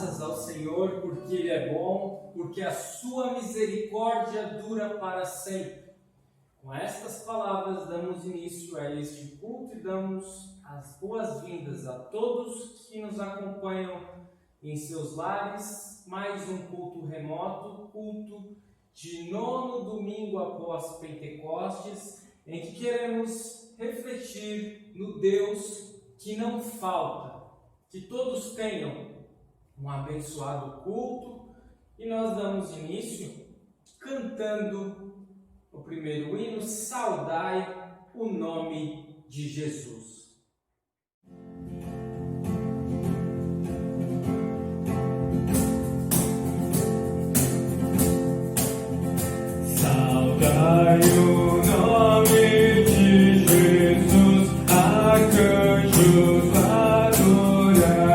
graças ao Senhor, porque Ele é bom, porque a sua misericórdia dura para sempre. Com estas palavras, damos início a este culto e damos as boas-vindas a todos que nos acompanham em seus lares. Mais um culto remoto, culto de 9º domingo após Pentecostes, em que queremos refletir no Deus que não falta. Que todos tenham um abençoado culto e nós damos início cantando o primeiro hino, Saudai o nome de Jesus. Saudai o nome de Jesus, arcanjos adorai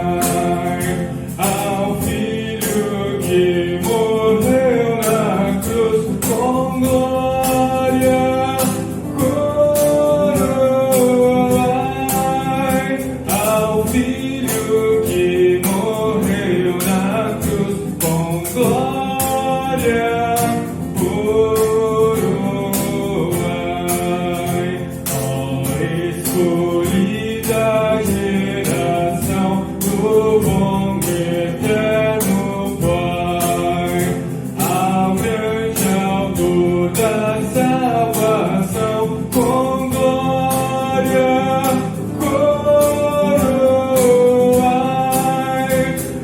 ao Filho que morreu na cruz com glória, coroai ao Filho que morreu na cruz com glória. Escolhida geração do bom e eterno Pai, ao grande autor da salvação, com glória coroai,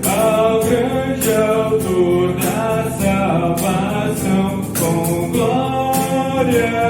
ao grande autor da salvação, com glória.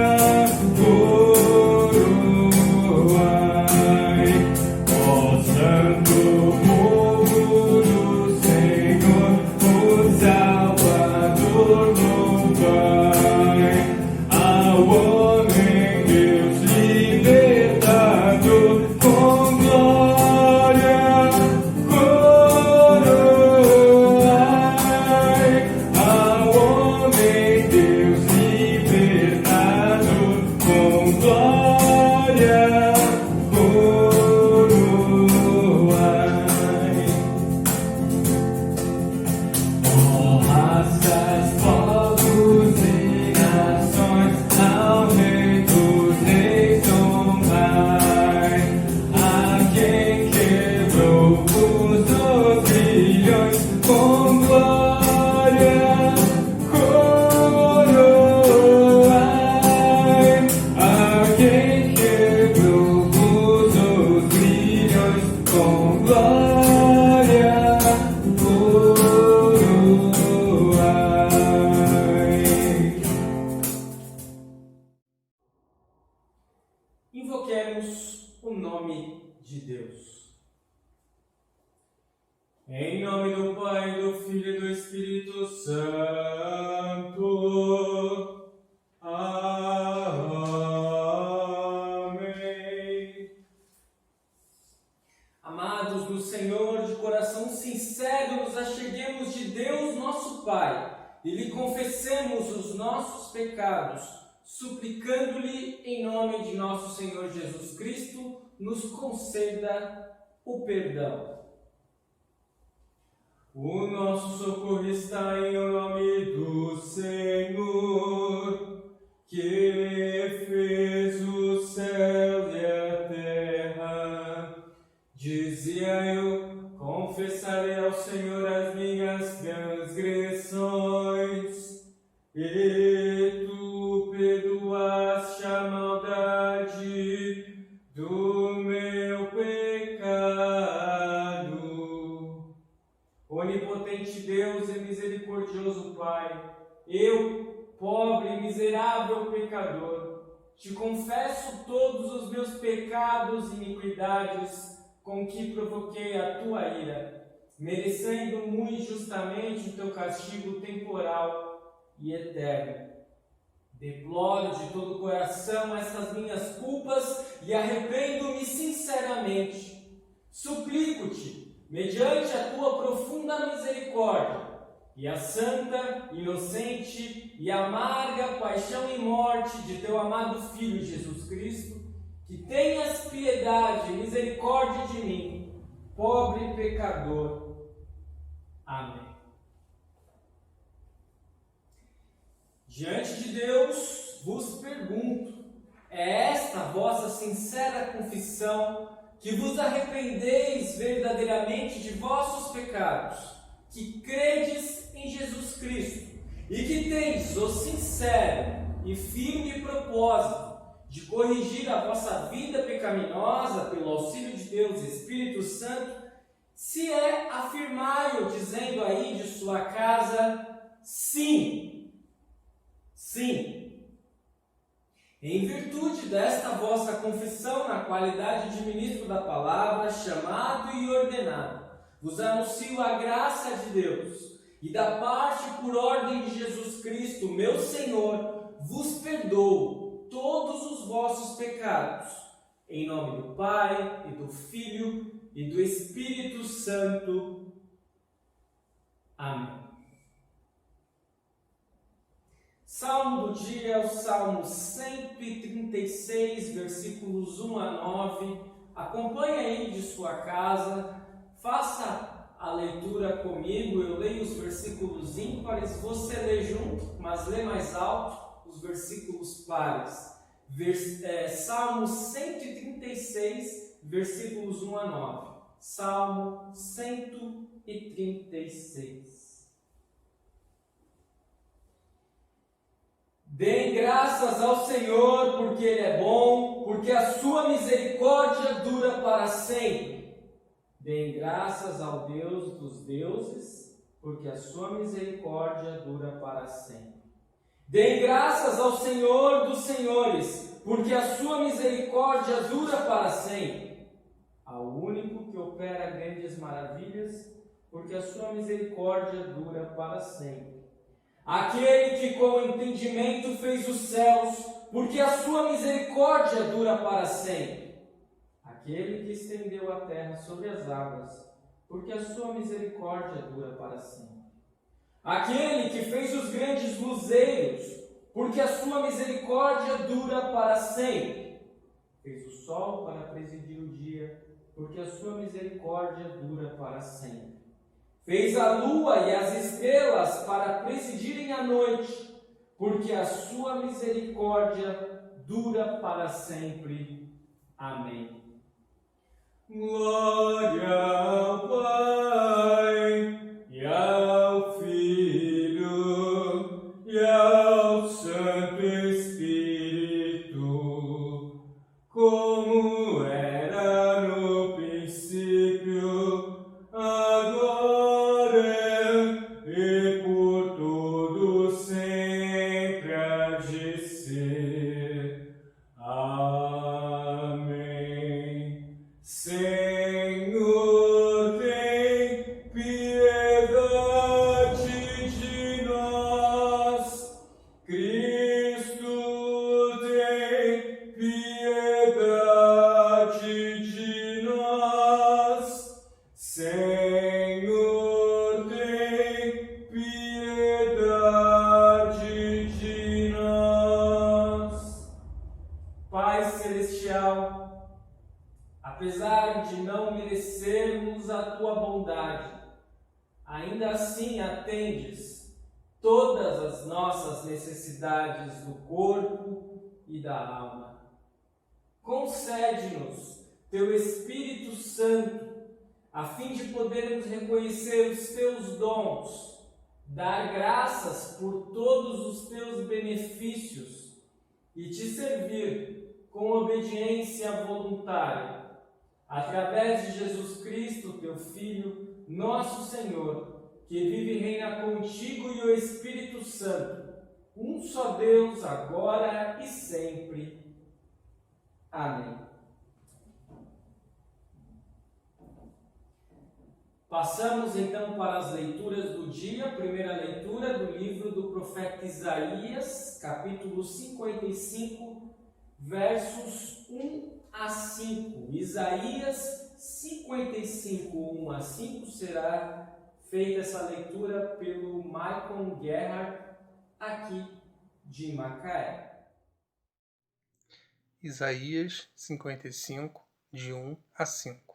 Invoquemos o nome de Deus. Em nome do Pai, do Filho e do Espírito Santo. Amém. Amados do Senhor, de coração sincero, nos acheguemos de Deus, nosso Pai, e lhe confessemos os nossos pecados, suplicando-lhe, em nome de nosso Senhor Jesus Cristo, nos conceda o perdão. O nosso socorro está em nome do Senhor, que fez o céu e a terra. Dizia eu, confessarei ao Senhor as minhas transgressões, e tu perdoaste a maldade do meu pecado. Onipotente Deus e misericordioso Pai, eu, pobre e miserável pecador, te confesso todos os meus pecados e iniquidades com que provoquei a tua ira, merecendo muito injustamente o teu castigo temporal e eterno. Deploro de todo o coração estas minhas culpas e arrependo-me sinceramente. Suplico-te, mediante a tua profunda misericórdia e a santa, inocente e amarga paixão e morte de teu amado Filho Jesus Cristo, que tenhas piedade e misericórdia de mim, pobre pecador. Amém. Diante de Deus vos pergunto, é esta a vossa sincera confissão, que vos arrependeis verdadeiramente de vossos pecados, que credes em Jesus Cristo, e que tendes o sincero e firme propósito de corrigir a vossa vida pecaminosa pelo auxílio de Deus Espírito Santo, se afirmai-o dizendo aí de sua casa, sim, sim. Em virtude desta vossa confissão, na qualidade de ministro da palavra, chamado e ordenado, vos anuncio a graça de Deus, e da parte por ordem de Jesus Cristo, meu Senhor, vos perdoo todos os vossos pecados, em nome do Pai, e do Filho, e do Espírito Santo. Amém. Salmo do dia é o Salmo 136, versículos 1 a 9. Acompanhe aí de sua casa, faça a leitura comigo. Eu leio os versículos ímpares, você lê junto, mas lê mais alto os versículos pares. Salmo 136, versículos 1 a 9. Salmo 136. Deem graças ao Senhor, porque Ele é bom, porque a sua misericórdia dura para sempre. Deem graças ao Deus dos deuses, porque a sua misericórdia dura para sempre. Deem graças ao Senhor dos senhores, porque a sua misericórdia dura para sempre. Ao único que opera grandes maravilhas, porque a sua misericórdia dura para sempre. Aquele que com entendimento fez os céus, porque a sua misericórdia dura para sempre. Aquele que estendeu a terra sobre as águas, porque a sua misericórdia dura para sempre. Aquele que fez os grandes luzeiros, porque a sua misericórdia dura para sempre. Fez o sol para presidir o dia, porque a sua misericórdia dura para sempre. Fez a lua e as estrelas para presidirem a noite, porque a sua misericórdia dura para sempre. Amém. Glória ao Pai, e ao Filho, e ao Santo Espírito, como era no princípio, agora e por todo sempre há de ser. Amém. Senhor, tem piedade de nós. Cristo, tem piedade de nós. Senhor, tem piedade de nós. Pai Celestial, apesar de não merecermos a tua bondade, ainda assim atendes todas as nossas necessidades do corpo e da alma. Concede-nos teu Espírito Santo, a fim de podermos reconhecer os teus dons, dar graças por todos os teus benefícios e te servir com obediência voluntária, através de Jesus Cristo, teu Filho, nosso Senhor, que vive e reina contigo e o Espírito Santo, um só Deus, agora e sempre. Amém. Passamos então para as leituras do dia. Primeira leitura do livro do profeta Isaías, capítulo 55, versos 1 a 5. Isaías 55, 1 a 5, será feita essa leitura pelo Michael Gerhard, aqui de Macaé. Isaías 55, de 1 a 5.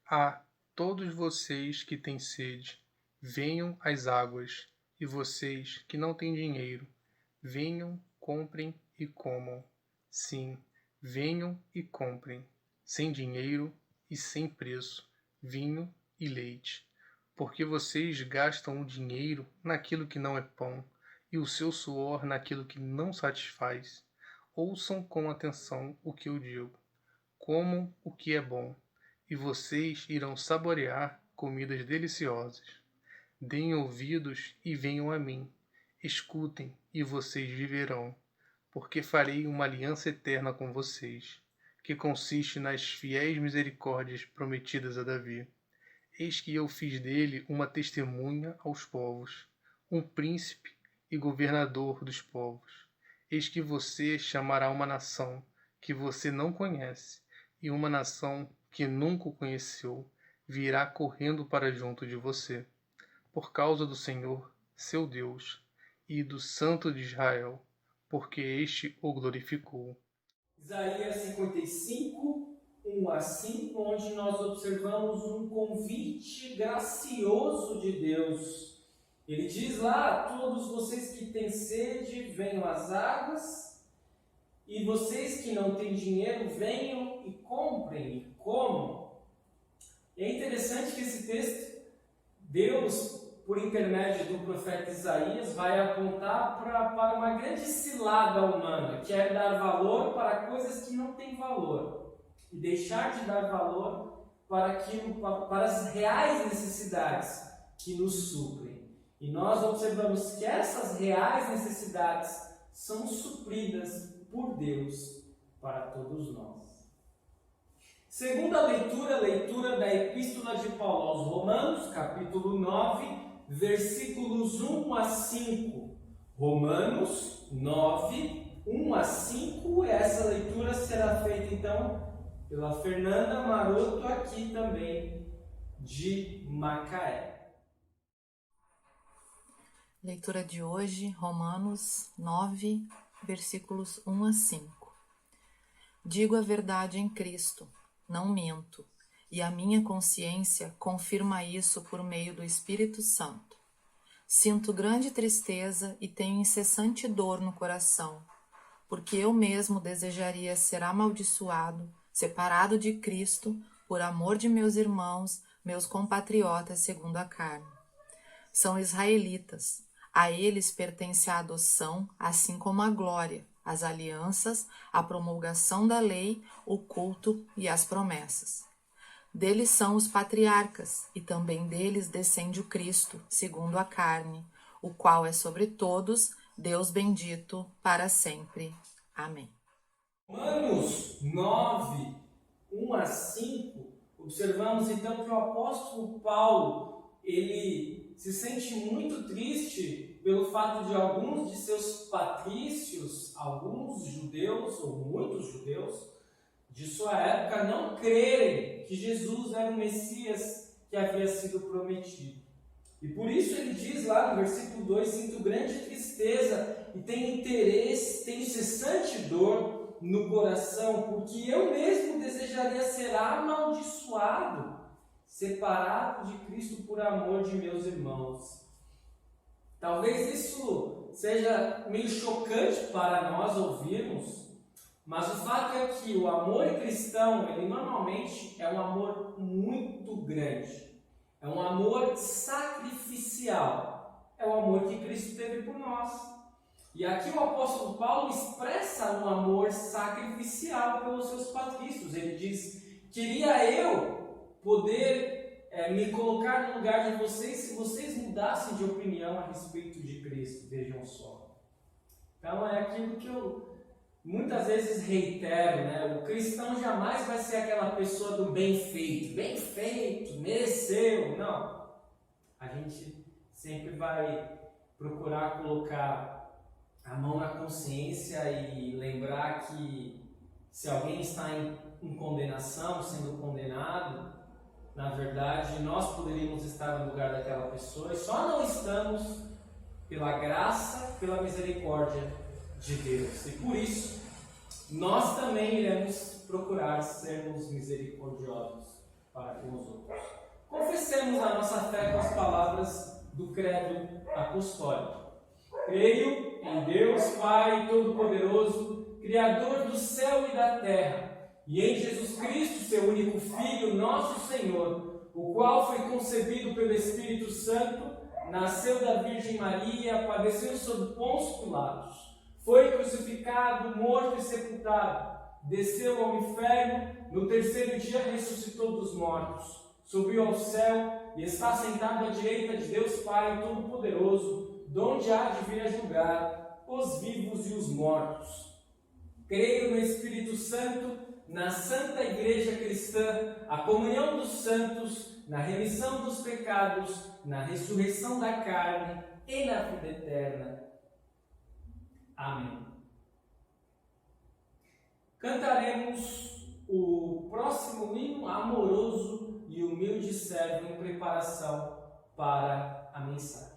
Ah, Todos vocês que têm sede, venham às águas, e vocês que não têm dinheiro, venham, comprem e comam. Sim, venham e comprem, sem dinheiro e sem preço, vinho e leite. Porque vocês gastam o dinheiro naquilo que não é pão, e o seu suor naquilo que não satisfaz. Ouçam com atenção o que eu digo. Comam o que é bom, e vocês irão saborear comidas deliciosas. Deem ouvidos e venham a mim. Escutem, e vocês viverão, porque farei uma aliança eterna com vocês, que consiste nas fiéis misericórdias prometidas a Davi. Eis que eu fiz dele uma testemunha aos povos, um príncipe e governador dos povos. Eis que você chamará uma nação que você não conhece, e uma nação que nunca o conheceu virá correndo para junto de você, por causa do Senhor, seu Deus, e do Santo de Israel, porque este o glorificou. Isaías 55, 1 a 5, onde nós observamos um convite gracioso de Deus. Ele diz lá: todos vocês que têm sede, venham às águas, e vocês que não têm dinheiro, venham e comprem e comam. É interessante que esse texto, Deus, por intermédio do profeta Isaías, vai apontar para uma grande cilada humana, que é dar valor para coisas que não têm valor, e deixar de dar valor para as reais necessidades que nos suprem. E nós observamos que essas reais necessidades são supridas por Deus para todos nós. Segunda leitura, leitura da Epístola de Paulo aos Romanos, capítulo 9, versículos 1 a 5. Romanos 9, 1 a 5. Essa leitura será feita então pela Fernanda Maroto, aqui também de Macaé. Leitura de hoje, Romanos 9, versículos 1 a 5. Digo a verdade em Cristo, não minto, e a minha consciência confirma isso por meio do Espírito Santo. Sinto grande tristeza e tenho incessante dor no coração, porque eu mesmo desejaria ser amaldiçoado, separado de Cristo, por amor de meus irmãos, meus compatriotas segundo a carne. São israelitas, a eles pertence a adoção, assim como a glória, as alianças, a promulgação da lei, o culto e as promessas. Deles são os patriarcas, e também deles descende o Cristo, segundo a carne, o qual é sobre todos, Deus bendito para sempre. Amém. Romanos 9, 1 a 5, observamos então que o apóstolo Paulo, ele se sente muito triste pelo fato de alguns de seus patrícios, alguns judeus ou muitos judeus de sua época não crerem que Jesus era o Messias que havia sido prometido. E por isso ele diz lá no versículo 2: sinto grande tristeza e tenho interesse, tenho incessante dor no coração, porque eu mesmo desejaria ser amaldiçoado, separado de Cristo por amor de meus irmãos. Talvez isso seja meio chocante para nós ouvirmos, mas o fato é que o amor cristão, ele normalmente é um amor muito grande. É um amor sacrificial. É o amor que Cristo teve por nós. E aqui o apóstolo Paulo expressa um amor sacrificial pelos seus patrícios. Ele diz: queria eu poder me colocar no lugar de vocês se vocês mudassem de opinião a respeito de Cristo. Vejam só. Então é aquilo que eu muitas vezes reitero, né? O cristão jamais vai ser aquela pessoa do bem feito, mereceu. Não. A gente sempre vai procurar colocar a mão na consciência e lembrar que se alguém está em condenação, sendo condenado, na verdade nós poderíamos estar no lugar daquela pessoa e só não estamos pela graça, pela misericórdia de Deus. E por isso, nós também iremos procurar sermos misericordiosos para com os outros. Confessemos a nossa fé com as palavras do credo apostólico. Creio em Deus Pai Todo-Poderoso, Criador do céu e da terra, e em Jesus Cristo, seu único Filho, nosso Senhor, o qual foi concebido pelo Espírito Santo, nasceu da Virgem Maria, padeceu sob Pôncio Pilatos, foi crucificado, morto e sepultado, desceu ao inferno, no terceiro dia ressuscitou dos mortos, subiu ao céu e está sentado à direita de Deus Pai Todo-Poderoso, donde há de vir a julgar os vivos e os mortos. Creio no Espírito Santo, na Santa Igreja Cristã, a comunhão dos santos, na remissão dos pecados, na ressurreição da carne e na vida eterna. Amém. Cantaremos o próximo hino amoroso e humilde servo em preparação para a mensagem.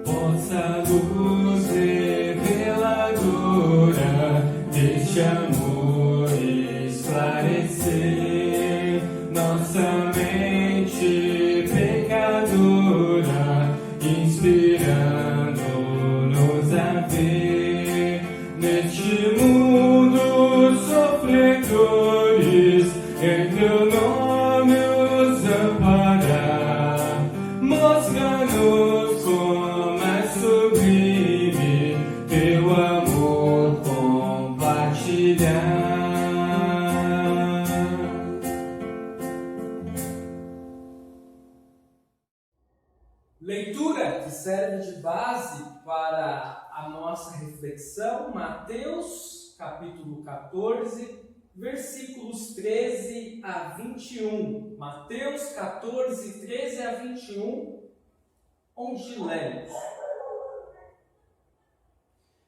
Vossa luz reveladora deste amor esclarecer nossa mente pecadora, inspirando-nos a ver neste mundo sofredores, em teu nome os amparar, mostra-nos como é sublime teu amor compartilhar. Leitura que serve de base para a nossa reflexão, Mateus, capítulo 14, versículos 13 a 21. Mateus 14, 13 a 21, onde lemos: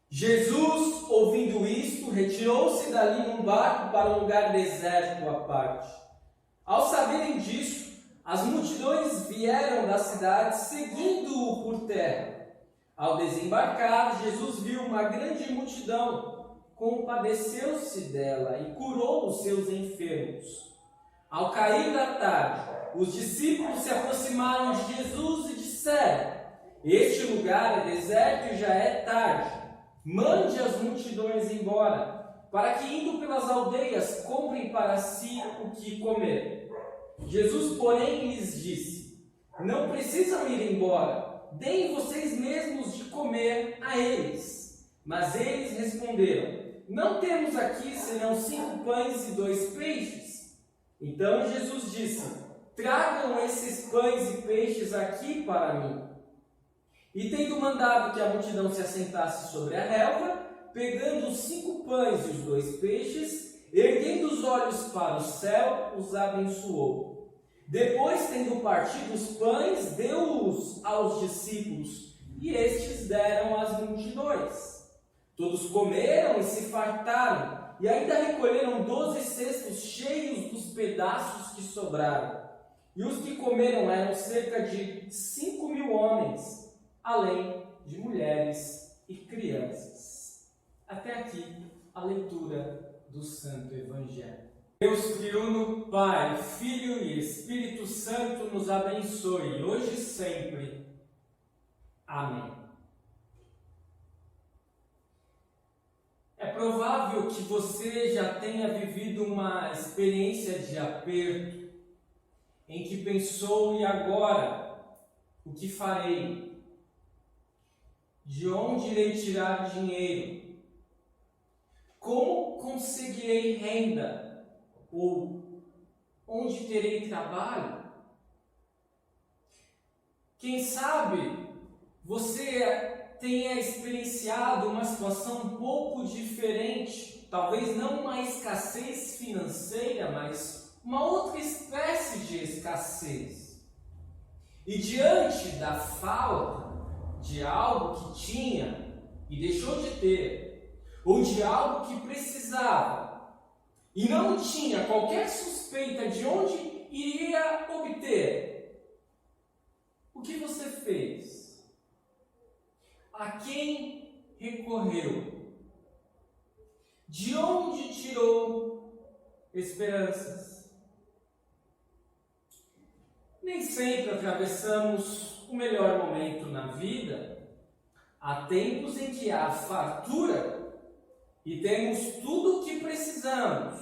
Jesus, ouvindo isto, retirou-se dali num barco para um lugar deserto à parte. Ao saberem disso, as multidões vieram da cidade seguindo-o por terra. Ao desembarcar, Jesus viu uma grande multidão, compadeceu-se dela e curou os seus enfermos. Ao cair da tarde, os discípulos se aproximaram de Jesus e disseram: este lugar é deserto e já é tarde. Mande as multidões embora, para que, indo pelas aldeias, comprem para si o que comer. Jesus, porém, lhes disse: não precisam ir embora, deem vocês mesmos de comer a eles. Mas eles responderam: não temos aqui senão 5 pães e 2 peixes. Então Jesus disse: tragam esses pães e peixes aqui para mim. E tendo mandado que a multidão se assentasse sobre a relva, pegando os 5 pães e os 2 peixes, erguendo os olhos para o céu, os abençoou. Depois, tendo partido os pães, deu-os aos discípulos, e estes deram às multidões. Todos comeram e se fartaram, e ainda recolheram 12 cestos cheios dos pedaços que sobraram. E os que comeram eram cerca de 5.000 homens, além de mulheres e crianças. Até aqui a leitura do Santo Evangelho. Deus triuno, Pai, Filho e Espírito Santo nos abençoe, hoje e sempre. Amém. É provável que você já tenha vivido uma experiência de aperto, em que pensou: e agora? O que farei? De onde irei tirar dinheiro? Como conseguirei renda? Ou onde terei trabalho? Quem sabe você tenha experienciado uma situação um pouco diferente, talvez não uma escassez financeira, mas uma outra espécie de escassez. E diante da falta de algo que tinha e deixou de ter, ou de algo que precisava e não tinha qualquer suspeita de onde iria obter, o que você fez? A quem recorreu? De onde tirou esperanças? Nem sempre atravessamos o melhor momento na vida. Há tempos em que há fartura e temos tudo o que precisamos,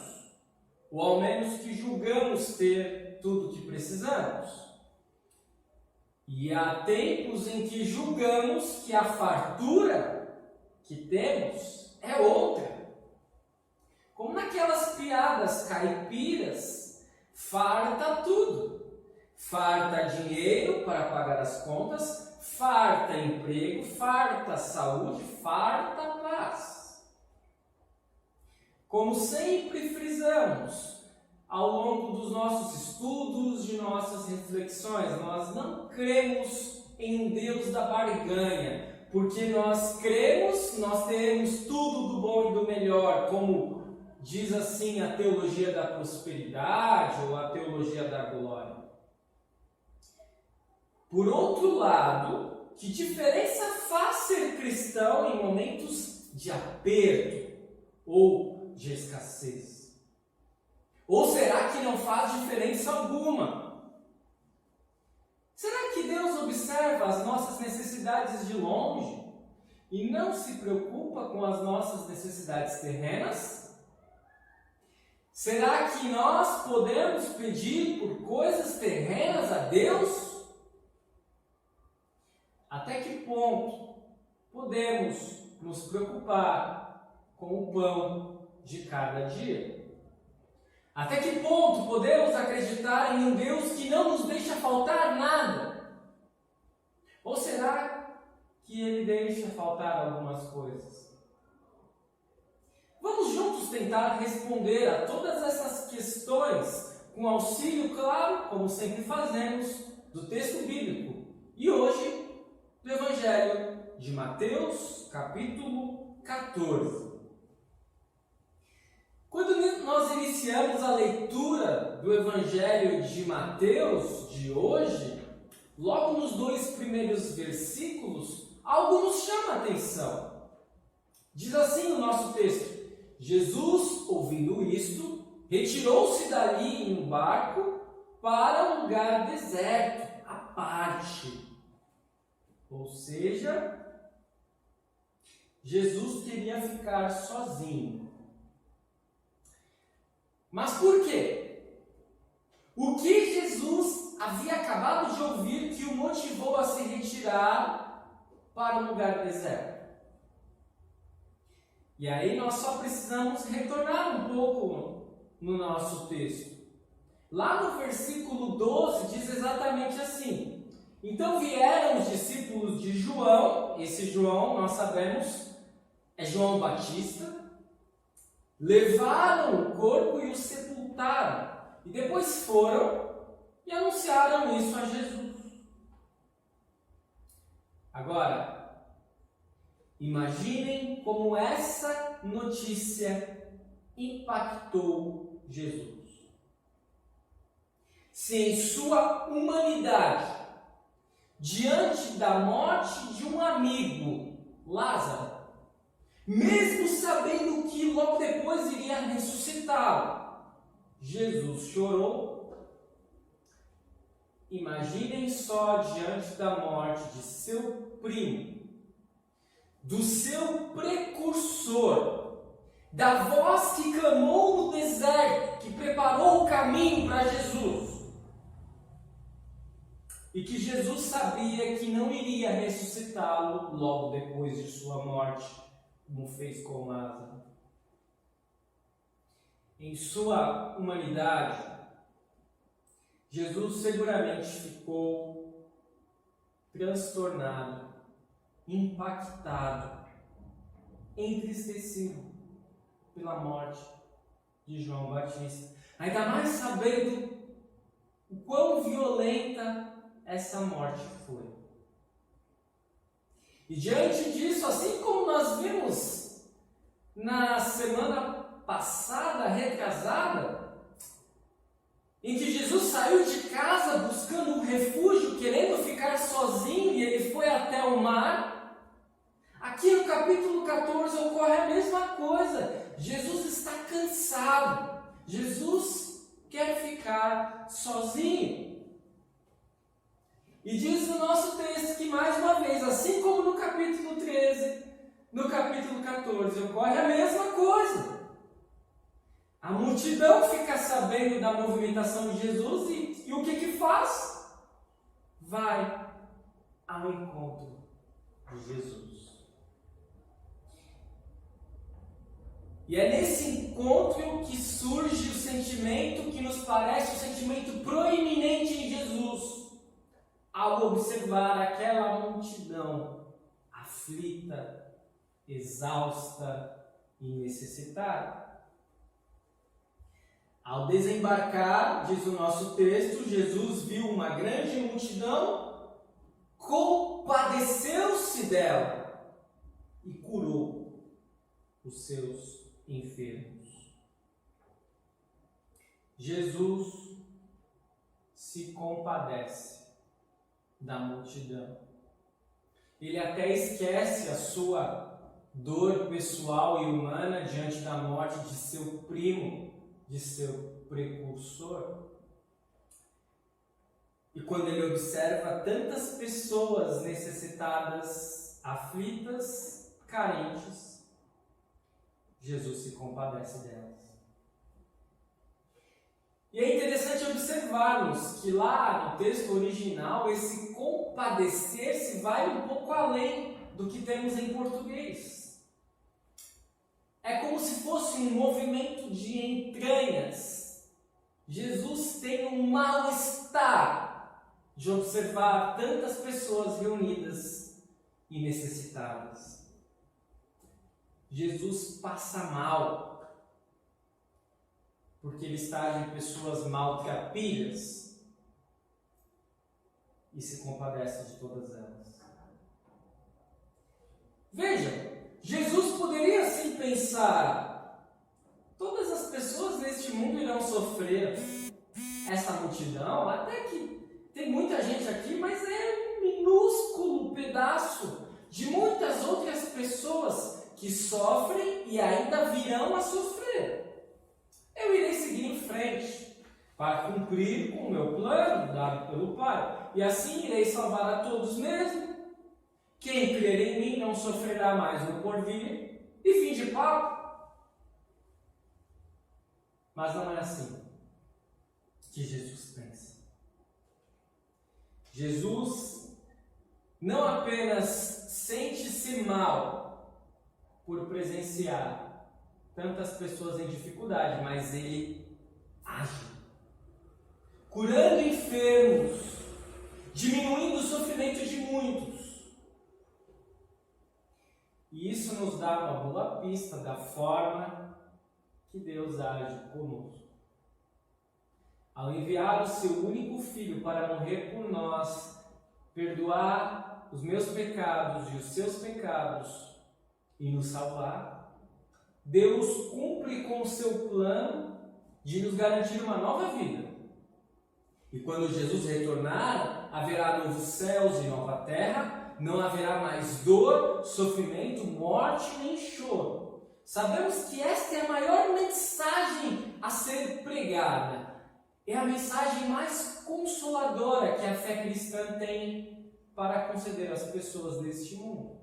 ou ao menos que julgamos ter tudo o que precisamos. E há tempos em que julgamos que a fartura que temos é outra. Como naquelas piadas caipiras, farta tudo. Farta dinheiro para pagar as contas, farta emprego, farta saúde, farta paz. Como sempre frisamos ao longo dos nossos estudos, de nossas reflexões, nós não cremos em um Deus da barganha, porque nós cremos, nós teremos tudo do bom e do melhor, como diz assim a teologia da prosperidade ou a teologia da glória. Por outro lado, que diferença faz ser cristão em momentos de aperto ou de escassez? Ou será que não faz diferença alguma? Será que Deus observa as nossas necessidades de longe e não se preocupa com as nossas necessidades terrenas? Será que nós podemos pedir por coisas terrenas a Deus? Até que ponto podemos nos preocupar com o pão de cada dia? Até que ponto podemos acreditar em um Deus que não nos deixa faltar nada? Ou será que Ele deixa faltar algumas coisas? Vamos juntos tentar responder a todas essas questões com auxílio, claro, como sempre fazemos, do texto bíblico. E hoje, do Evangelho de Mateus, capítulo 14. Quando nós iniciamos a leitura do Evangelho de Mateus de hoje, logo nos 2 primeiros versículos, algo nos chama a atenção. Diz assim o nosso texto: Jesus, ouvindo isto, retirou-se dali em um barco para um lugar deserto, à parte. Ou seja, Jesus queria ficar sozinho. Mas por quê? O que Jesus havia acabado de ouvir que o motivou a se retirar para um lugar deserto? E aí nós só precisamos retornar um pouco no nosso texto. Lá no versículo 12 diz exatamente assim: então vieram os discípulos de João, esse João nós sabemos é João Batista, levaram o corpo e o sepultaram, e depois foram e anunciaram isso a Jesus. Agora, imaginem como essa notícia impactou Jesus. Se em sua humanidade, diante da morte de um amigo, Lázaro, mesmo sabendo que logo depois iria ressuscitá-lo, Jesus chorou. Imaginem só diante da morte de seu primo, do seu precursor, da voz que clamou no deserto, que preparou o caminho para Jesus, e que Jesus sabia que não iria ressuscitá-lo logo depois de sua morte, como fez com Lázaro. Em sua humanidade, Jesus seguramente ficou transtornado, impactado, entristecido pela morte de João Batista. Ainda mais sabendo o quão violenta essa morte foi. E diante disso, assim como nós vimos na semana passada, retrasada, em que Jesus saiu de casa buscando um refúgio, querendo ficar sozinho, e ele foi até o mar, aqui no capítulo 14 ocorre a mesma coisa. Jesus está cansado, Jesus quer ficar sozinho. E diz o nosso texto que, mais uma vez, assim como no capítulo 13, no capítulo 14, ocorre a mesma coisa. A multidão fica sabendo da movimentação de Jesus e o que faz? Vai ao encontro de Jesus. E é nesse encontro que surge o sentimento que nos parece o sentimento proeminente em Jesus, ao observar aquela multidão aflita, exausta e necessitada. Ao desembarcar, diz o nosso texto, Jesus viu uma grande multidão, compadeceu-se dela e curou os seus enfermos. Jesus se compadece da multidão. Ele até esquece a sua dor pessoal e humana diante da morte de seu primo, de seu precursor. E quando ele observa tantas pessoas necessitadas, aflitas, carentes, Jesus se compadece delas. E é interessante observarmos que lá no texto original, esse compadecer-se vai um pouco além do que temos em português. É como se fosse um movimento de entranhas. Jesus tem um mal-estar de observar tantas pessoas reunidas e necessitadas. Jesus passa mal, porque ele está de pessoas maltrapilhas e se compadece de todas elas. Veja, Jesus poderia sim pensar: todas as pessoas neste mundo irão sofrer. Essa multidão, até que tem muita gente aqui, mas é um minúsculo pedaço de muitas outras pessoas que sofrem e ainda virão a sofrer. Eu irei seguir em frente para cumprir com o meu plano dado pelo Pai, e assim irei salvar a todos mesmo. Quem crer em mim não sofrerá mais no porvir, e fim de papo. Mas não é assim que Jesus pensa. Jesus não apenas sente-se mal por presenciar tantas pessoas em dificuldade, mas ele age, curando enfermos, diminuindo o sofrimento de muitos. E isso nos dá uma boa pista da forma que Deus age conosco. Ao enviar o seu único Filho para morrer por nós, perdoar os meus pecados e os seus pecados e nos salvar, Deus cumpre com o seu plano de nos garantir uma nova vida. E quando Jesus retornar, haverá novos céus e nova terra, não haverá mais dor, sofrimento, morte nem choro. Sabemos que esta é a maior mensagem a ser pregada. É a mensagem mais consoladora que a fé cristã tem para conceder às pessoas deste mundo.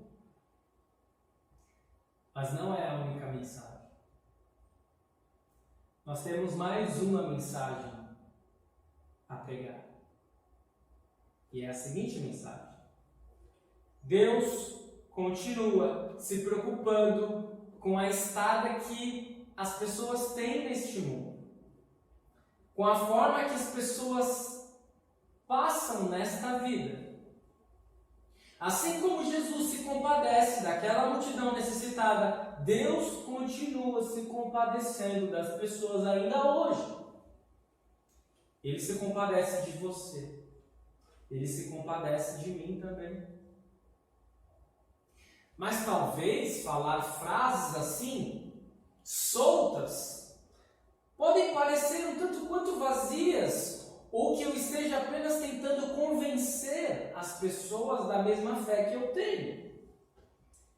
Mas não é a única mensagem. Nós temos mais uma mensagem a pregar. E é a seguinte mensagem: Deus continua se preocupando com a estada que as pessoas têm neste mundo, com a forma que as pessoas passam nesta vida. Assim como Jesus se compadece daquela multidão necessitada, Deus continua se compadecendo das pessoas ainda hoje. Ele se compadece de você. Ele se compadece de mim também. Mas talvez falar frases assim, soltas, podem parecer um tanto quanto vazias, ou que eu esteja apenas tentando convencer as pessoas da mesma fé que eu tenho.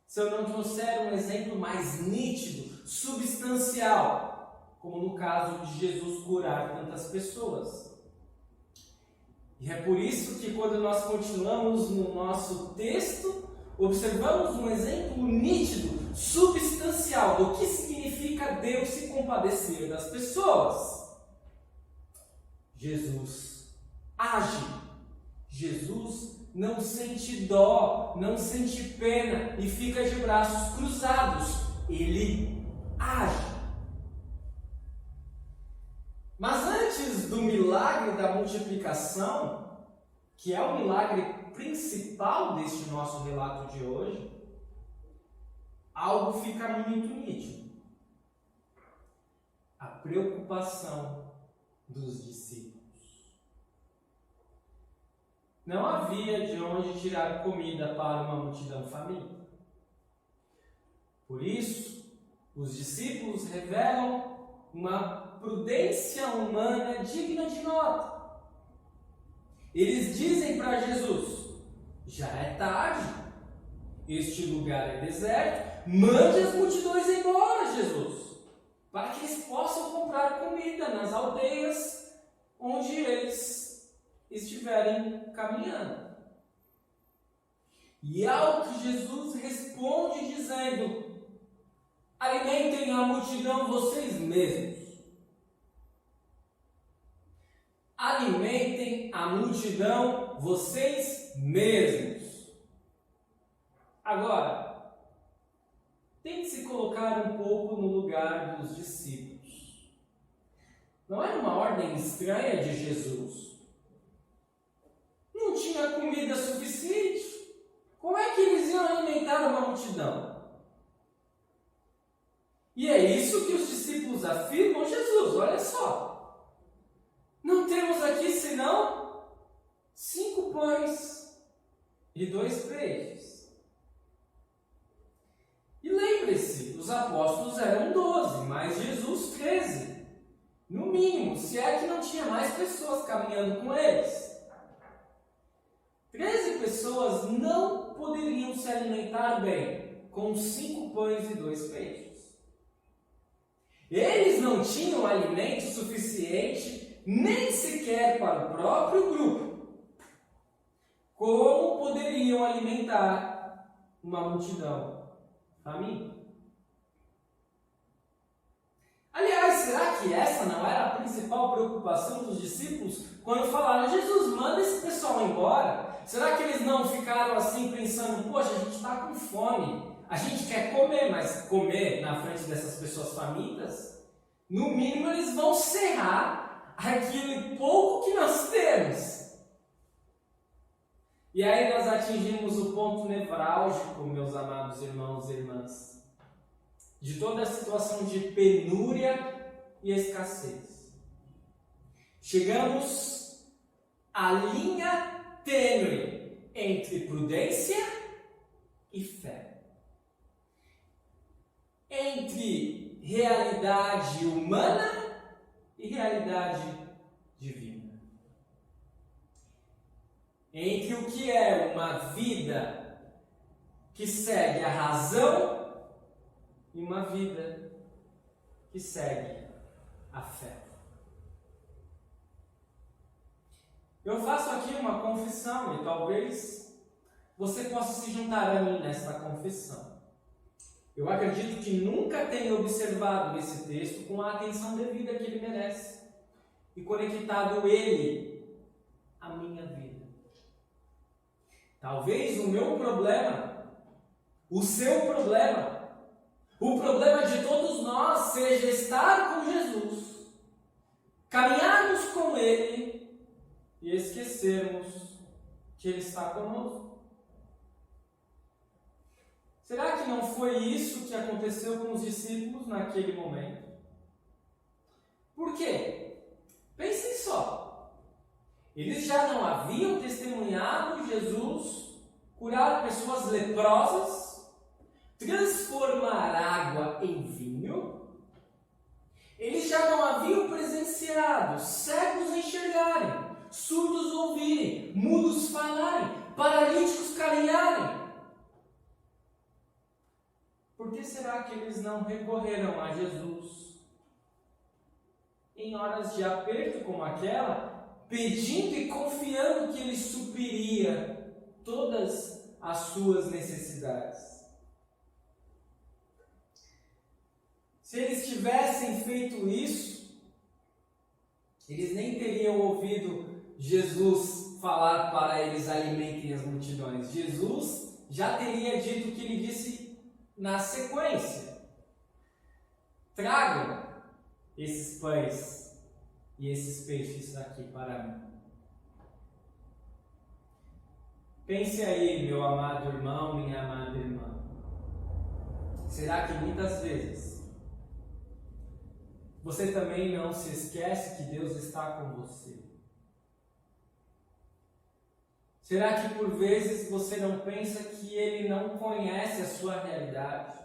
Se eu não trouxer um exemplo mais nítido, substancial, como no caso de Jesus curar tantas pessoas. E é por isso que quando nós continuamos no nosso texto, observamos um exemplo nítido, substancial do que significa Deus se compadecer das pessoas. Jesus age. Jesus não sente dó, não sente pena e fica de braços cruzados. Ele age. Mas antes do milagre da multiplicação, que é o milagre principal deste nosso relato de hoje, algo fica muito nítido: a preocupação dos discípulos. Não havia de onde tirar comida para uma multidão faminta. Por isso, os discípulos revelam uma prudência humana digna de nota. Eles dizem para Jesus: já é tarde, este lugar é deserto, mande as multidões embora, Jesus, para que eles possam comprar comida nas aldeias onde eles estiverem caminhando. E ao que Jesus responde dizendo: alimentem a multidão vocês mesmos. Alimentem a multidão vocês mesmos. Agora, tente se colocar um pouco no lugar dos discípulos. Não era uma ordem estranha de Jesus? Não tinha comida suficiente? Como é que eles iam alimentar uma multidão? E é isso que os discípulos afirmam: Jesus, olha só, não temos aqui senão 5 pães e 2 peixes. E lembre-se, os apóstolos eram 12, mas Jesus 13. No mínimo, se é que não tinha mais pessoas caminhando com eles. 13 pessoas não poderiam se alimentar bem com 5 pães e 2 peixes. Eles não tinham alimento suficiente nem sequer para o próprio grupo. Como poderiam alimentar uma multidão faminta? Aliás, será que essa não era a principal preocupação dos discípulos quando falaram: Jesus, manda esse pessoal embora? Será que eles não ficaram assim pensando: poxa, a gente está com fome, A gente quer comer, mas comer na frente dessas pessoas famintas, no mínimo eles vão cerrar aquilo pouco que nós temos. E aí nós atingimos o ponto nevrálgico, meus amados irmãos e irmãs, de toda a situação de penúria e escassez. Chegamos à linha tênue entre prudência e fé. Entre realidade humana e realidade divina. Entre o que é uma vida que segue a razão e uma vida que segue a fé. Eu faço aqui uma confissão e talvez você possa se juntar a mim nesta confissão. Eu acredito que nunca tenha observado esse texto com a atenção devida que ele merece e conectado ele à minha vida. Talvez o meu problema, o seu problema, o problema de todos nós seja estar com Jesus, caminharmos com Ele e esquecermos que Ele está conosco. Será que não foi isso que aconteceu com os discípulos naquele momento? Por quê? Pensem só. Eles já não haviam testemunhado Jesus curar pessoas leprosas, transformar água em vinho. Eles já não haviam presenciado cegos enxergarem, surdos ouvirem, mudos falarem, paralíticos caminharem. Por que será que eles não recorreram a Jesus em horas de aperto como aquela, pedindo e confiando que Ele supriria todas as suas necessidades? Se eles tivessem feito isso, eles nem teriam ouvido Jesus falar para eles alimentem as multidões. Jesus já teria dito o que Ele disse na sequência: tragam esses pães e esses peixes aqui para mim. Pense aí, meu amado irmão, minha amada irmã. Será que muitas vezes você também não se esquece que Deus está com você? Será que por vezes você não pensa que Ele não conhece a sua realidade?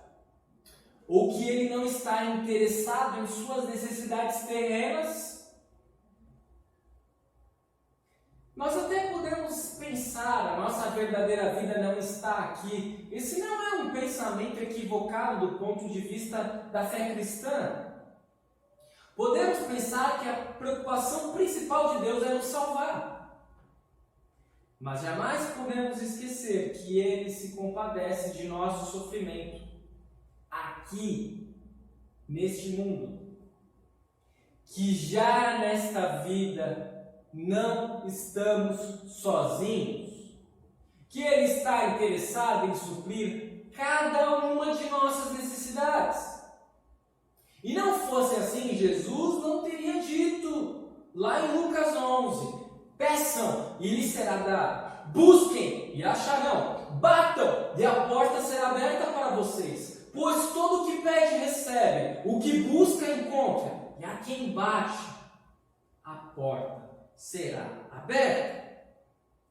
Ou que Ele não está interessado em suas necessidades terrenas? Nós até podemos pensar, a nossa verdadeira vida não está aqui. Esse não é um pensamento equivocado do ponto de vista da fé cristã. Podemos pensar que a preocupação principal de Deus é nos salvar. Mas jamais podemos esquecer que Ele se compadece de nosso sofrimento aqui, neste mundo. Que já nesta vida não estamos sozinhos. Que Ele está interessado em suprir cada uma de nossas necessidades. E não fosse assim, Jesus não teria dito, lá em Lucas 11, peçam e lhes será dado, busquem e acharão, batam e a porta será aberta para vocês. Pois todo o que pede recebe, o que busca encontra, e a quem bate, a porta será aberta.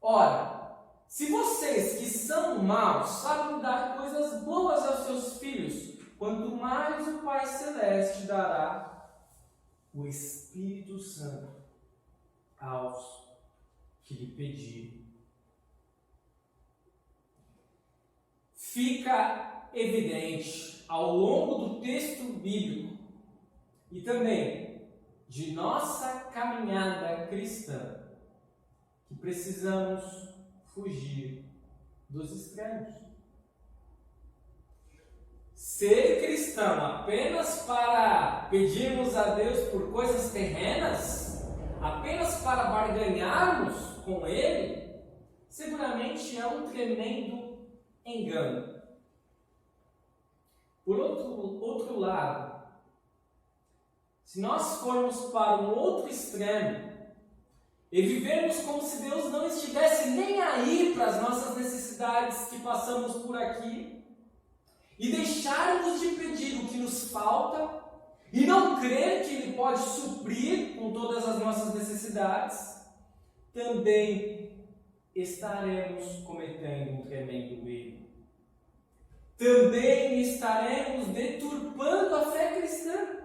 Ora, se vocês que são maus sabem dar coisas boas aos seus filhos, quanto mais o Pai Celeste dará o Espírito Santo aos que lhe pedirem. Fica evidente ao longo do texto bíblico e também de nossa caminhada cristã que precisamos fugir dos extremos. Ser cristão apenas para pedirmos a Deus por coisas terrenas, apenas para barganharmos com Ele, seguramente é um tremendo engano. Por outro lado, se nós formos para um outro extremo e vivermos como se Deus não estivesse nem aí para as nossas necessidades que passamos por aqui, e deixarmos de pedir o que nos falta, e não crer que Ele pode suprir com todas as nossas necessidades, também estaremos cometendo um tremendo erro. Também estaremos deturpando a fé cristã.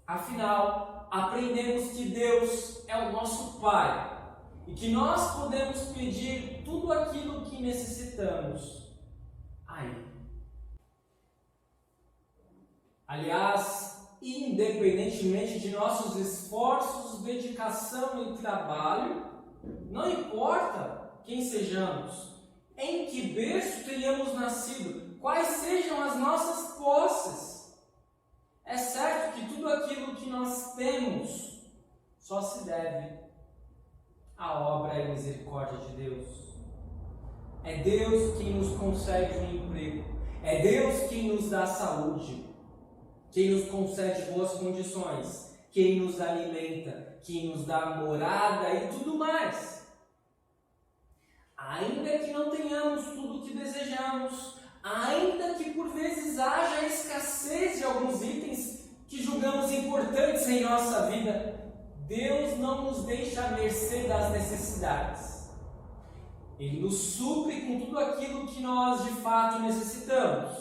Afinal, aprendemos que Deus é o nosso Pai e que nós podemos pedir tudo aquilo que necessitamos a Ele. Aliás, independentemente de nossos esforços, dedicação e trabalho, não importa quem sejamos, em que berço tenhamos nascido, quais sejam as nossas posses, é certo que tudo aquilo que nós temos só se deve à obra e misericórdia de Deus. É Deus quem nos concede um emprego, é Deus quem nos dá saúde, quem nos concede boas condições, quem nos alimenta, quem nos dá morada e tudo mais. Ainda que não tenhamos tudo o que desejamos, ainda que por vezes haja escassez de alguns itens que julgamos importantes em nossa vida, Deus não nos deixa à mercê das necessidades. Ele nos supre com tudo aquilo que nós de fato necessitamos,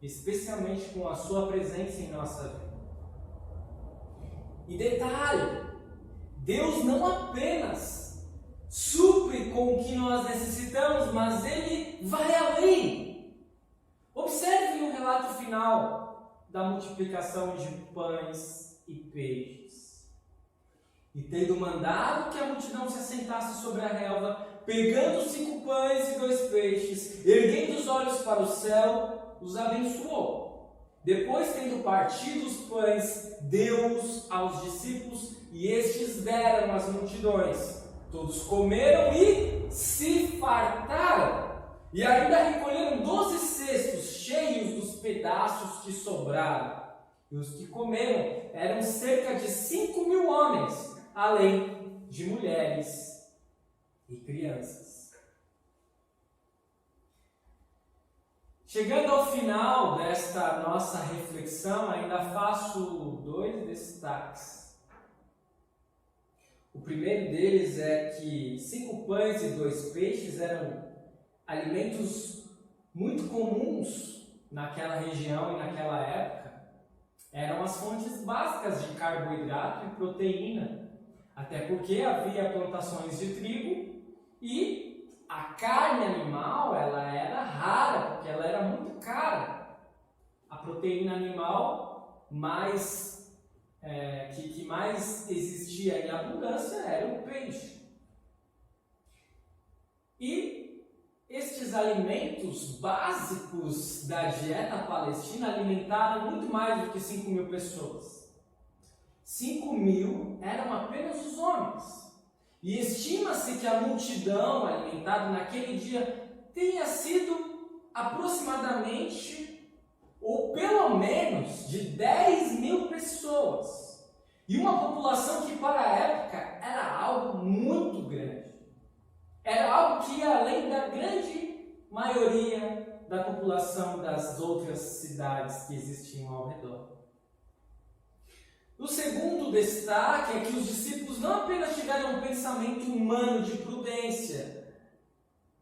especialmente com a sua presença em nossa vida. E detalhe, Deus não apenas supre com o que nós necessitamos, mas Ele vai além. Observe o relato final da multiplicação de pães e peixes. E tendo mandado que a multidão se assentasse sobre a relva, pegando 5 pães e 2 peixes, erguendo os olhos para o céu, os abençoou. Depois, tendo partido os pães, deu-os aos discípulos, e estes deram às multidões. Todos comeram e se fartaram, e ainda recolheram 12 cestos cheios dos pedaços que sobraram. E os que comeram eram cerca de 5.000 homens, além de mulheres e crianças. Chegando ao final desta nossa reflexão, ainda faço 2 destaques. O primeiro deles é que 5 pães e 2 peixes eram alimentos muito comuns naquela região e naquela época. Eram as fontes básicas de carboidrato e proteína, até porque havia plantações de trigo e a carne animal ela era rara, porque ela era muito cara. A proteína animal que mais existia em abundância era o peixe. E estes alimentos básicos da dieta palestina alimentaram muito mais do que 5.000 pessoas. 5.000 eram apenas os homens. E estima-se que a multidão alimentada naquele dia tenha sido aproximadamente, ou pelo menos, de 10.000 pessoas. E uma população que para a época era algo muito grande. Era algo que ia além da grande maioria da população das outras cidades que existiam ao redor. O segundo destaque é que os discípulos não apenas tiveram um pensamento humano de prudência,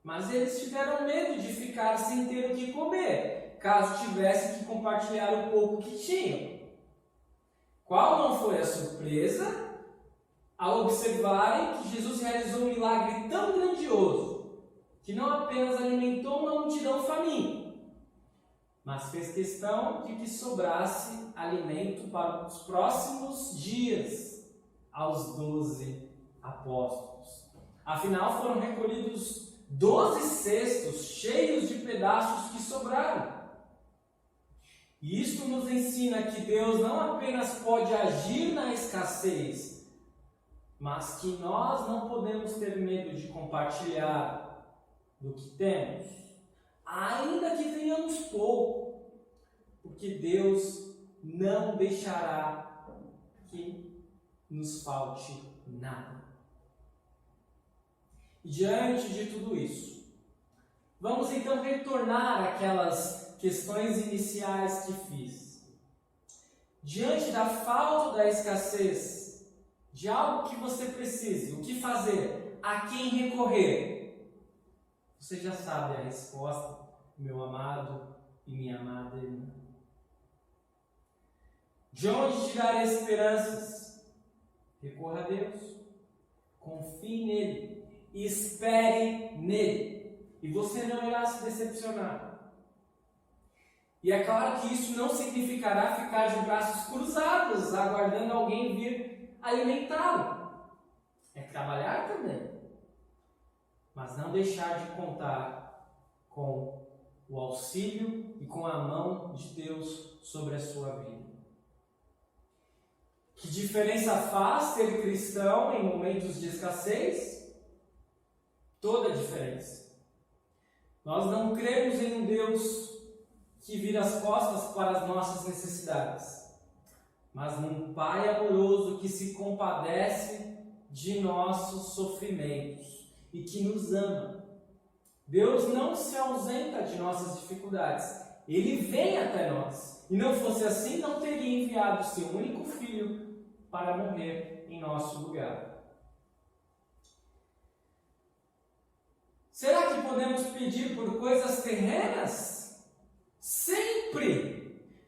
mas eles tiveram medo de ficar sem ter o que comer, caso tivessem que compartilhar o pouco que tinham. Qual não foi a surpresa ao observarem que Jesus realizou um milagre tão grandioso que não apenas alimentou uma multidão faminta, mas fez questão de que sobrasse alimento para os próximos dias aos 12 apóstolos. Afinal, foram recolhidos 12 cestos cheios de pedaços que sobraram. E isto nos ensina que Deus não apenas pode agir na escassez, mas que nós não podemos ter medo de compartilhar do que temos, ainda que tenhamos pouco. porque Deus não deixará que nos falte nada. E diante de tudo isso, vamos então retornar àquelas questões iniciais que fiz. Diante da falta, da escassez, de algo que você precise, o que fazer, a quem recorrer? Você já sabe a resposta, meu amado e minha amada irmã. De onde tirar esperanças? Recorra a Deus, confie nele, espere nele, e você não irá se decepcionar. E é claro que isso não significará ficar de braços cruzados, aguardando alguém vir alimentá-lo. É trabalhar também, mas não deixar de contar com o auxílio e com a mão de Deus sobre a sua vida. Que diferença faz ser cristão em momentos de escassez? Toda a diferença. Nós não cremos em um Deus que vira as costas para as nossas necessidades, mas num Pai amoroso que se compadece de nossos sofrimentos e que nos ama. Deus não se ausenta de nossas dificuldades, Ele vem até nós. E não fosse assim, não teria enviado seu único Filho para morrer em nosso lugar. Será que podemos pedir por coisas terrenas? Sempre!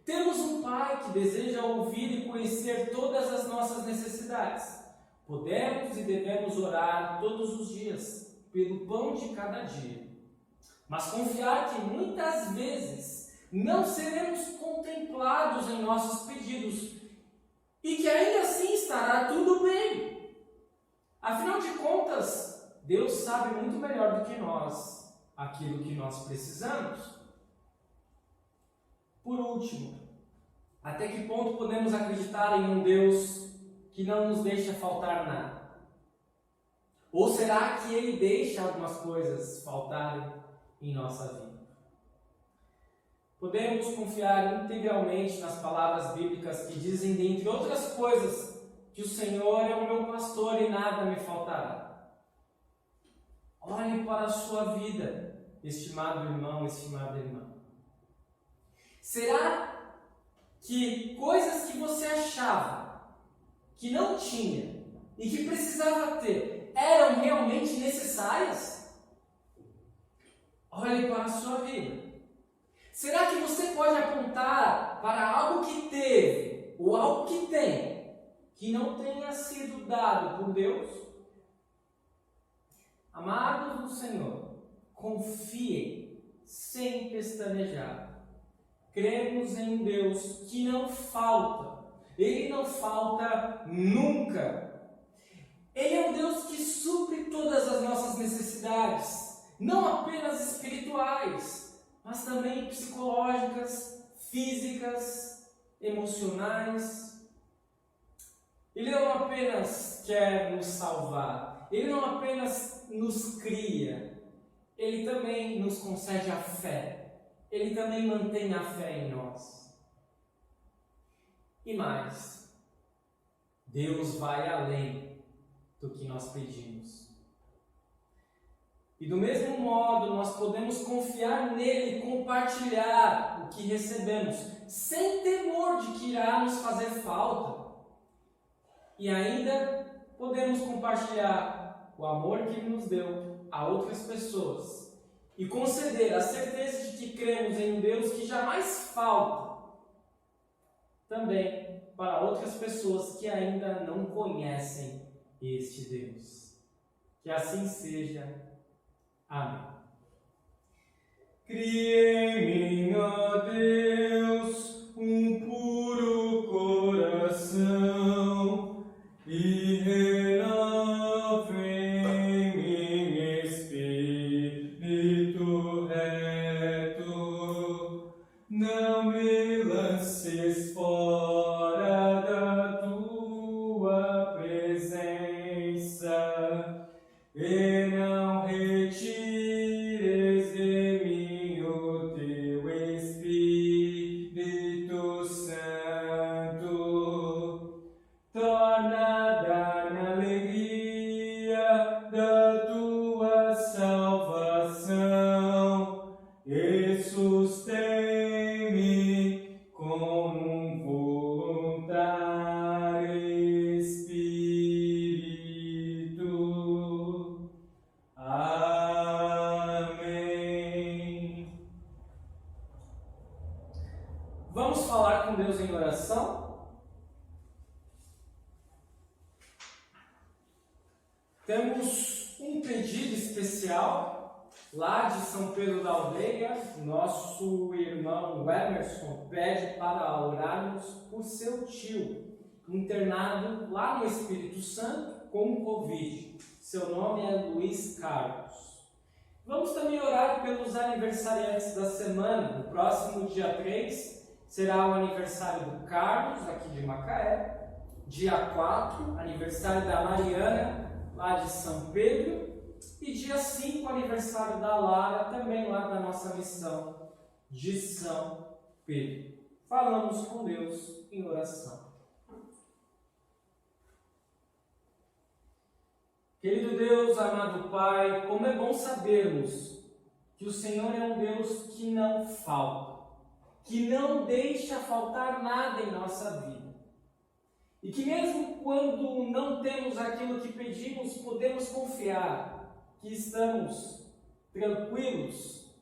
Temos um Pai que deseja ouvir e conhecer todas as nossas necessidades. Podemos e devemos orar todos os dias pelo pão de cada dia. Mas confiar que muitas vezes não seremos contemplados em nossos pedidos e que ainda assim estará tudo bem. Afinal de contas, Deus sabe muito melhor do que nós aquilo que nós precisamos. Por último, até que ponto podemos acreditar em um Deus que não nos deixa faltar nada? Ou será que Ele deixa algumas coisas faltarem em nossa vida? Podemos confiar integralmente nas palavras bíblicas que dizem, dentre outras coisas, que o Senhor é o meu pastor e nada me faltará. Olhe para a sua vida, estimado irmão, estimada irmã. Será que coisas que você achava que não tinha e que precisava ter eram realmente necessárias? Olhe para a sua vida. Será que você pode apontar para algo que teve ou algo que tem que não tenha sido dado por Deus? Amados do Senhor, confiem sem pestanejar. Cremos em um Deus que não falta. Ele não falta nunca. Ele é um Deus que supre todas as nossas necessidades, não apenas espirituais, mas também psicológicas, físicas, emocionais. Ele não apenas quer nos salvar, Ele não apenas nos cria, Ele também nos concede a fé. Ele também mantém a fé em nós. E mais, Deus vai além do que nós pedimos. E do mesmo modo, nós podemos confiar nele e compartilhar o que recebemos, sem temor de que irá nos fazer falta. E ainda podemos compartilhar o amor que ele nos deu a outras pessoas. E conceder a certeza de que cremos em um Deus que jamais falta, também para outras pessoas que ainda não conhecem este Deus. Que assim seja. Amém. Crie em mim, ó Deus, um puro coração e renove em mim espírito reto. Não me lances fora da tua presença e não retires de mim o teu Espírito. Deus em oração? Temos um pedido especial lá de São Pedro da Aldeia. Nosso irmão Emerson pede para orarmos por seu tio, internado lá no Espírito Santo com Covid. Seu nome é Luiz Carlos. Vamos também orar pelos aniversariantes da semana. No próximo dia 3 será o aniversário do Carlos, aqui de Macaé. Dia 4, aniversário da Mariana, lá de São Pedro. E dia 5, aniversário da Lara, também lá da nossa missão de São Pedro. Falamos com Deus em oração. Querido Deus, amado Pai, como é bom sabermos que o Senhor é um Deus que não falta, que não deixa faltar nada em nossa vida. E que mesmo quando não temos aquilo que pedimos, podemos confiar que estamos tranquilos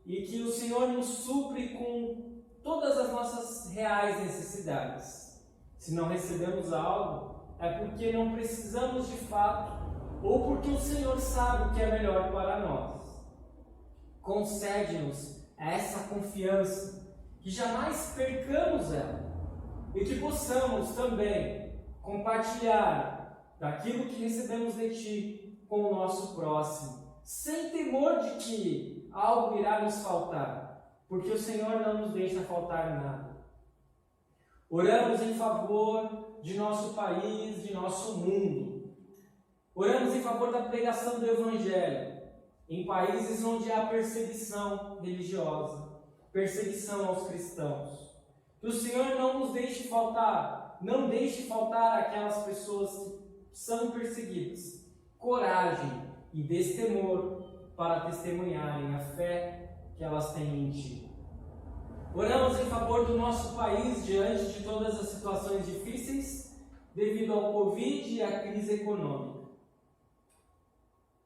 e que o Senhor nos supre com todas as nossas reais necessidades. Se não recebemos algo, é porque não precisamos de fato, ou porque o Senhor sabe o que é melhor para nós. Concede-nos essa confiança, que jamais percamos ela, e que possamos também compartilhar daquilo que recebemos de Ti com o nosso próximo, sem temor de que algo irá nos faltar, porque o Senhor não nos deixa faltar nada. Oramos em favor de nosso país, de nosso mundo. Oramos em favor da pregação do Evangelho em países onde há perseguição religiosa, perseguição aos cristãos. Que o Senhor não nos deixe faltar, não deixe faltar aquelas pessoas que são perseguidas, coragem e destemor para testemunharem a fé que elas têm em Ti. Oramos em favor do nosso país diante de todas as situações difíceis devido ao Covid e à crise econômica.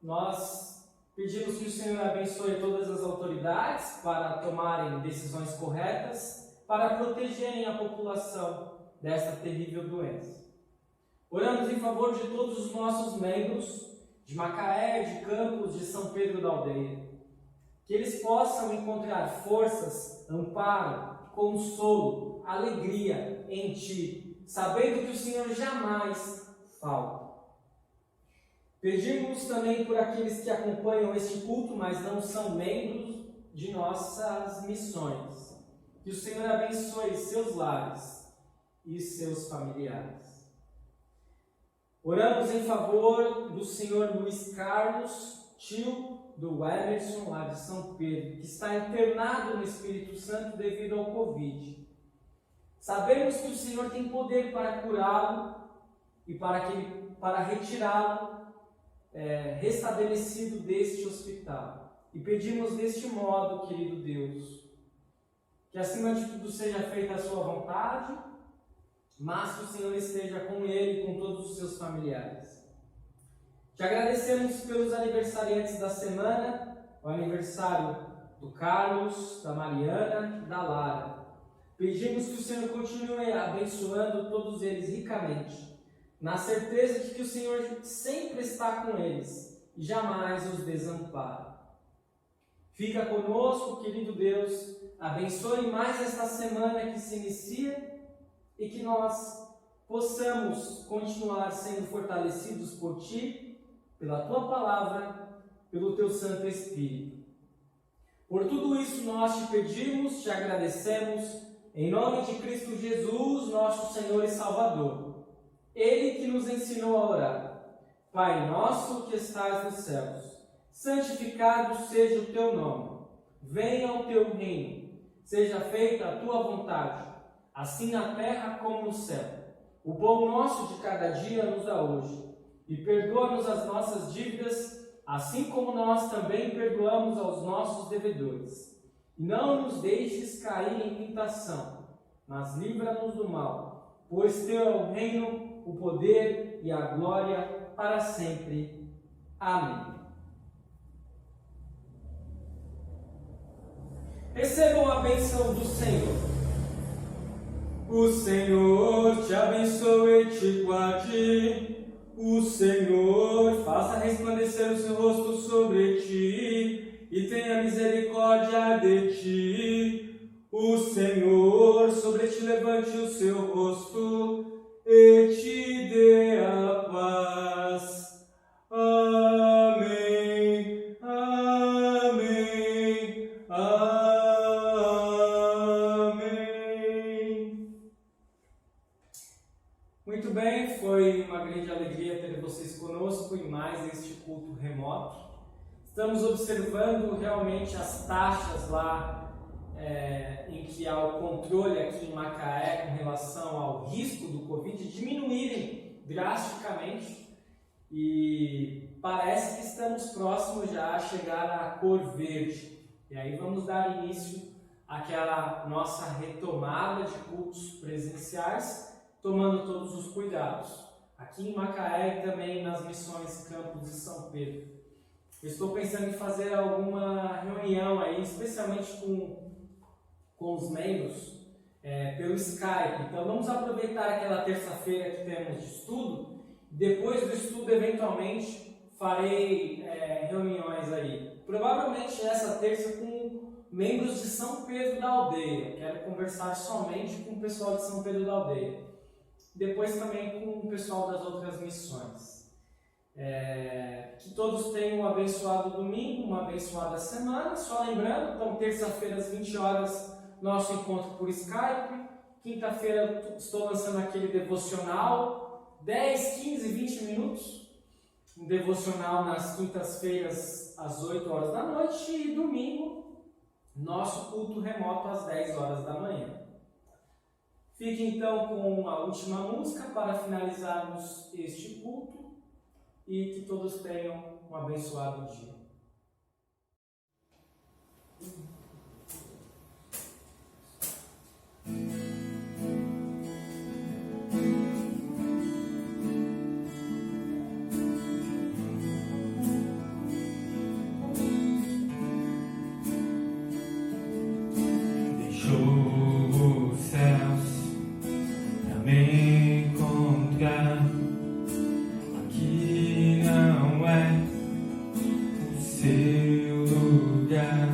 Nós pedimos que o Senhor abençoe todas as autoridades para tomarem decisões corretas, para protegerem a população desta terrível doença. Oramos em favor de todos os nossos membros de Macaé, de Campos, de São Pedro da Aldeia, que eles possam encontrar forças, amparo, consolo, alegria em Ti, sabendo que o Senhor jamais falta. Pedimos também por aqueles que acompanham este culto, mas não são membros de nossas missões. Que o Senhor abençoe seus lares e seus familiares. Oramos em favor do Senhor Luiz Carlos, tio do Emerson, lá de São Pedro, que está internado no Espírito Santo devido ao Covid. Sabemos que o Senhor tem poder para curá-lo e para retirá-lo restabelecido deste hospital. E pedimos deste modo, querido Deus, que acima de tudo seja feita a sua vontade, mas que o Senhor esteja com ele e com todos os seus familiares. Te agradecemos pelos aniversariantes da semana, o aniversário do Carlos, da Mariana, da Lara. Pedimos que o Senhor continue abençoando todos eles ricamente, na certeza de que o Senhor sempre está com eles e jamais os desampara. Fica conosco, querido Deus, abençoe mais esta semana que se inicia e que nós possamos continuar sendo fortalecidos por Ti, pela Tua Palavra, pelo Teu Santo Espírito. Por tudo isso nós Te pedimos, Te agradecemos, em nome de Cristo Jesus, nosso Senhor e Salvador. Ele que nos ensinou a orar. Pai nosso que estás nos céus, santificado seja o Teu nome. Venha o Teu reino. Seja feita a Tua vontade, assim na terra como no céu. O pão nosso de cada dia nos dá hoje. E perdoa-nos as nossas dívidas, assim como nós também perdoamos aos nossos devedores. E não nos deixes cair em tentação, mas livra-nos do mal, pois Teu é o reino, o poder e a glória para sempre. Amém. Recebam a bênção do Senhor. O Senhor te abençoe e te guarde. O Senhor faça resplandecer o seu rosto sobre ti e tenha misericórdia de ti. O Senhor sobre ti levante o seu rosto e te dê a paz. Amém, amém, amém. Muito bem, foi uma grande alegria ter vocês conosco em mais este culto remoto. Estamos observando realmente as taxas lá em que há o controle aqui em Macaé com relação ao risco do Covid diminuírem drasticamente e parece que estamos próximos já a chegar à cor verde. E aí vamos dar início àquela nossa retomada de cultos presenciais, tomando todos os cuidados, aqui em Macaé e também nas missões Campos de São Pedro. Eu estou pensando em fazer alguma reunião aí, especialmente com os membros, pelo Skype. Então vamos aproveitar aquela terça-feira que temos de estudo. Depois do estudo, eventualmente, farei reuniões aí. Provavelmente essa terça com membros de São Pedro da Aldeia. Quero conversar somente com o pessoal de São Pedro da Aldeia. Depois também com o pessoal das outras missões. Que todos tenham um abençoado domingo, uma abençoada semana. Só lembrando, então terça-feira às 20 horas, nosso encontro por Skype. Quinta-feira estou lançando aquele devocional, 10, 15, 20 minutos. Um devocional nas quintas-feiras às 8 horas da noite e domingo, nosso culto remoto às 10 horas da manhã. Fique então com a última música para finalizarmos este culto e que todos tenham um abençoado dia. Deixou os céus pra me encontrar. Aqui não é o seu lugar.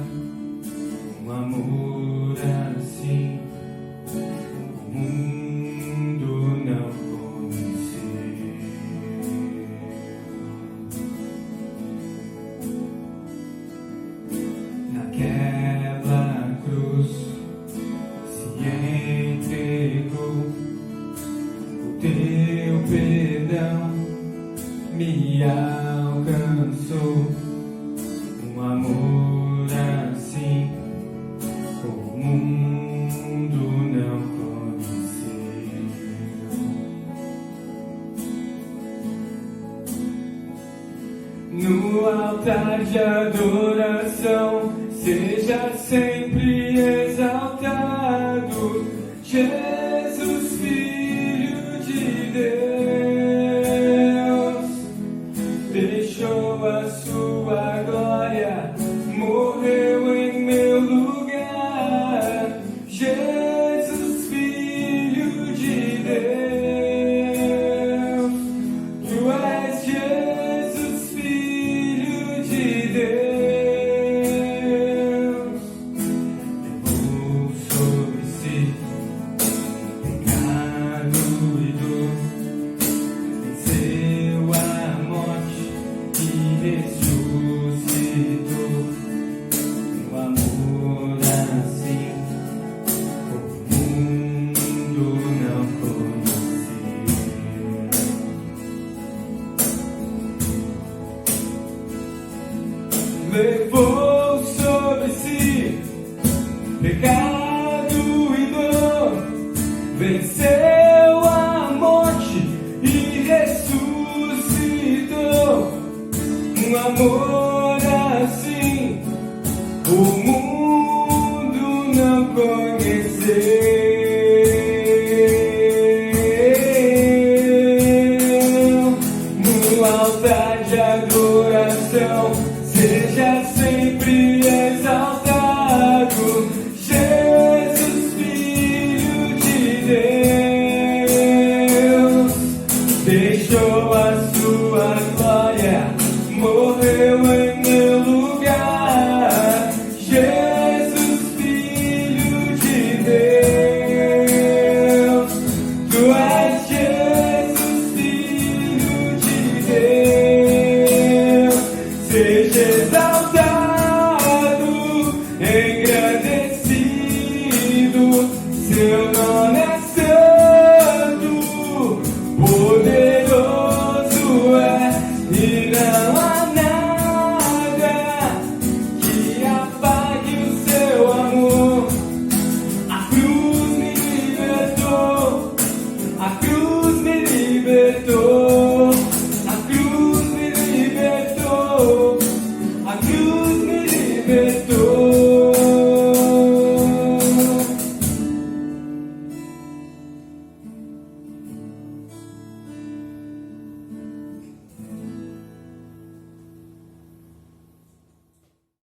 Um amor assim o mundo não conheceu. Naquela cruz se entregou, o teu perdão me alcançou. Um amor assim o mundo não conheceu. No altar de adoração, seja sempre exaltado, Jesus, Filho de Deus. Deixou a sua glória, morreu em meu lugar. Jesus, Filho de Deus. Tu és Jesus, Filho de Deus. Levou sobre si pecado e dor, venceu a morte e ressuscitou. Um amor assim o mundo não conheceu. Levou sobre si pecado e dor, venceu a morte e ressuscitou. Um amor assim o mundo não conheceu. No altar de adoração, seja sempre exaltado, Jesus, Filho de Deus. exaltado, engrandecido, seu nome é santo, poderoso é, e não há nada que apague o seu amor. A cruz me libertou, a cruz me libertou, a cruz me libertou, a cruz me libertou.